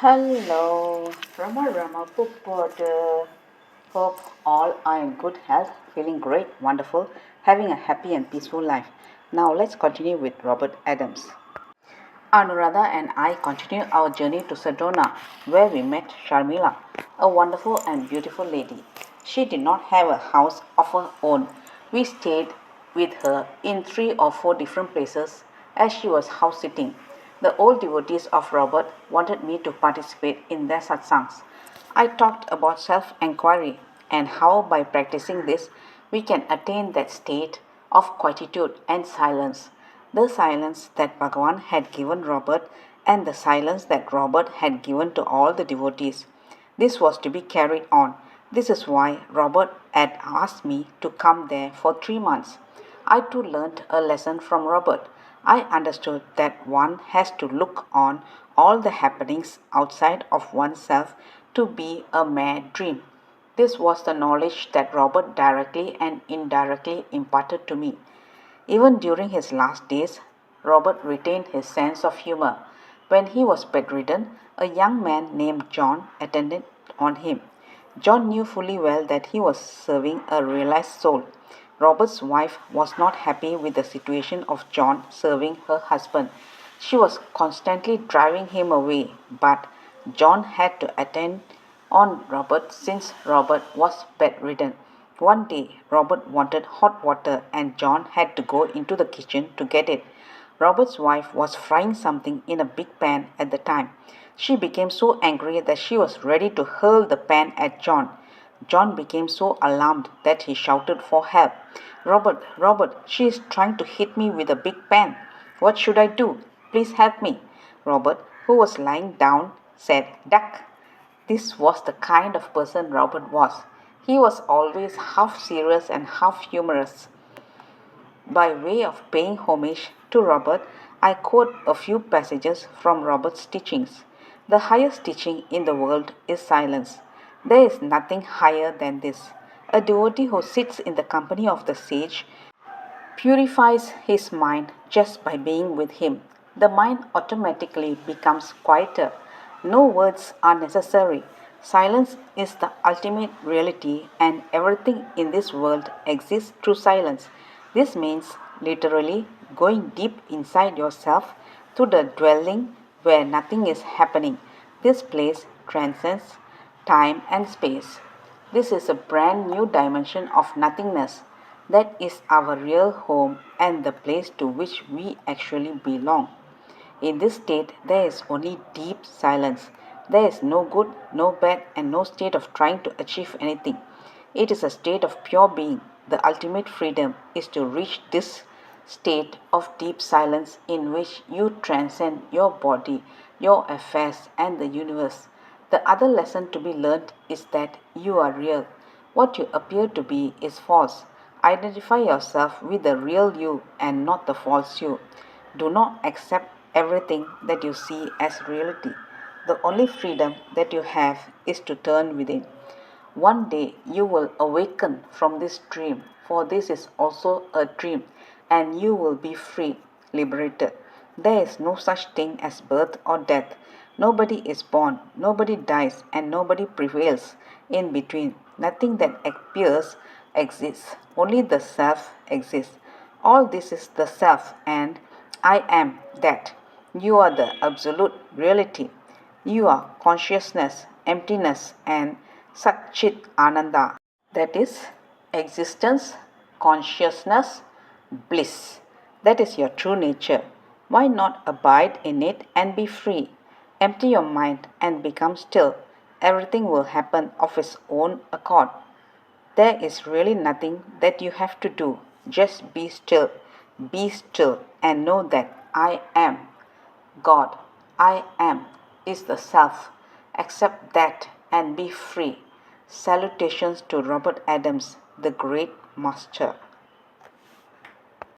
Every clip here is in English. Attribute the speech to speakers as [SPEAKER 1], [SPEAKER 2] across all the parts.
[SPEAKER 1] Hello, Rama Periya. Hope all are in good health, feeling great, wonderful, having a happy and peaceful life. Now let's continue with Robert Adams. Anuradha and I continue our journey to Sedona, where we met Sharmila, a wonderful and beautiful lady. She did not have a house of her own. We stayed with her in 3 or 4 different places as she was house sitting. The old devotees of Robert wanted me to participate in their satsangs. I talked about self enquiry and how by practicing this we can attain that state of quietude and silence, the silence that Bhagavan had given Robert and the silence that Robert had given to all the devotees. This was to be carried on. This is why Robert had asked me to come there for 3 months. I too learnt a lesson from Robert. I understood that one has to look on all the happenings outside of oneself to be a mere dream. This was the knowledge that Robert directly and indirectly imparted to me. Even during his last days, Robert retained his sense of humor. When he was bedridden, a young man named John attended on him. John knew fully well that he was serving a realized soul. Robert's wife was not happy with the situation of John serving her husband. She was constantly driving him away, but John had to attend on Robert since Robert was bedridden. One day, Robert wanted hot water and John had to go into the kitchen to get it. Robert's wife was frying something in a big pan at the time. She became so angry that she was ready to hurl the pan at John. John became so alarmed that he shouted for help. Robert, she is trying to hit me with a big pan. What should I do? Please help me. Robert, who was lying down, said, Duck. This was the kind of person Robert was. He was always half serious and half humorous. By way of paying homage to Robert, I quote a few passages from Robert's teachings. The highest teaching in the world is silence. There is nothing higher than this. A devotee who sits in the company of the sage purifies his mind just by being with him. The mind automatically becomes quieter. No words are necessary. Silence is the ultimate reality, and everything in this world exists through silence. This means literally going deep inside yourself to the dwelling where nothing is happening. This place transcends time and space. This is a brand new dimension of nothingness. That is our real home and the place to which we actually belong. In this state, there is only deep silence. There is no good, no bad, and no state of trying to achieve anything. It is a state of pure being. The ultimate freedom is to reach this state of deep silence in which you transcend your body, your affairs, and the universe. The other lesson to be learned is that you are real. What you appear to be is false. Identify yourself with the real you and not the false you. Do not accept everything that you see as reality. The only freedom that you have is to turn within. One day you will awaken from this dream, for this is also a dream, and you will be free, liberated. There is no such thing as birth or death. Nobody is born, nobody dies, and nobody prevails in between. Nothing that appears exists, only the self exists. All this is the self, and I am that. You are the absolute reality. You are consciousness, emptiness, and Satchit Ananda. That is existence, consciousness, bliss. That is your true nature. Why not abide in it and be free? Empty your mind and become still. Everything will happen of its own accord. There is really nothing that you have to do. Just be still. Be still and know that I am. God, I am, is the self. Accept that and be free. Salutations to Robert Adams, the great master.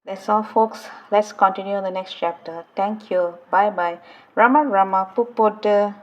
[SPEAKER 1] That's all, folks. Let's continue in the next chapter. Thank you. Bye bye. Rama Periya Puranam.